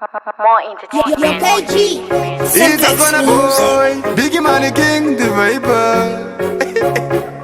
More entertainment. It's a gonna boy, Biggie Money King, the Viper.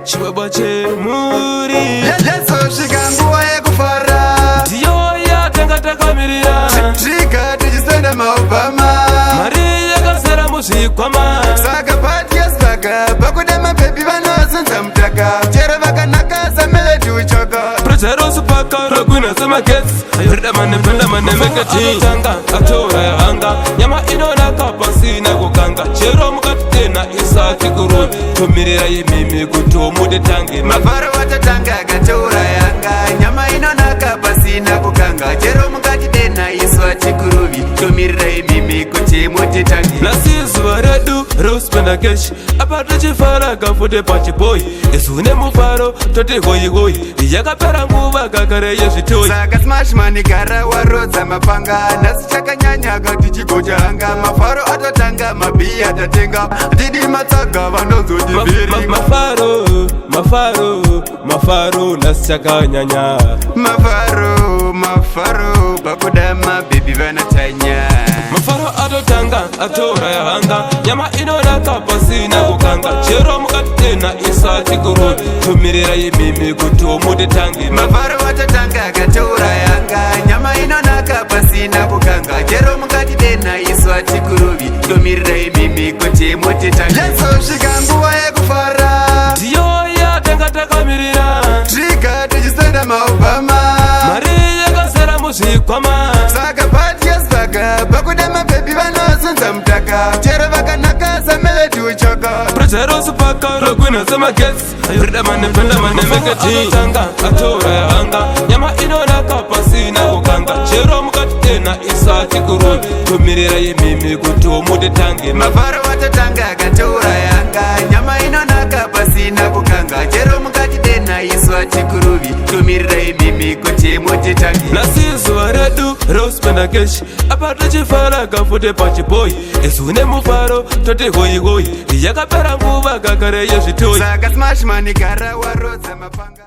Chibabache muri Let's go, she can go ahead kufara. Tiyo ya taka miria Trika, tujisenda maubama. Maria kasera musikwama Saka party ya saka, bakudema baby vanosunza mtaka. Jere vaka nakasa melody uchoka. Prechero supaka, raguna sema gets Rida mane penda mane mekati Tanga, atora ya hanga Nyama inona kapasi na kukanga Chero mkate na isa tikuru Tumirira ye mimi kutu mude tangi Mafaro watatanga gatora yanga. Nyama inona kapasi na kukanga. Jero mkate na iswa chikuruvi. Tumirira mimi kuti mude tangi. Nasizu waredu, rose penda kesh Apata chifara kafute pachi boy Isune mufaro, tote goyi goyi Iyaka pera nguva kakare yeshitoi Saka smash money gara warodza mapanga. Nasi chakanyanya gati chigojanga. Mafaro atatanga mabia atatenga. Didi matsaga vanozodibiri. Mafaro, nasichaka nyanya Mafaro, bakudama baby vanatanya. Mafaro atotanga, atora ya hanga Nyama inona kapasi na kukanga Chero mkate na isa tikuru Tumirira ye mimi kutu mude tangi Mafaro watatanga gatora yanga. Nyama inona kapasi na kukanga. Jero mukati na iswa chikuruvi. Tumirira mimi kuti mude tangi. Let's shikanguwa yekufara. Tiyo ya taka miria Trika tujisenda maubama. Maria kasera musikwama Saka party ya saka, bakudema baby vanosunza mtaka. Jero vaka nakasa melody uchoka. Prechero supaka, raguna sema gets Rida mane penda mane mekati Tanga, atora ya hanga Nyama inona kapasi na kukanga Chero mkate na isa tikuru Tumirira ye mimi kutu mude tangi Mafaro watatanga gatora yanga. Nyama inona kapasi na kukanga. Jero mukati na iswa chikuruvi. Tumirira mimi kuti mude tangi. Nasizu waredu, rose penda kesh Apata chifara kafute pachi boy Isune mufaro, tote goyi goyi Iyaka pera nguva kakare yeshitoi Saka smash money gara warodza mapanga.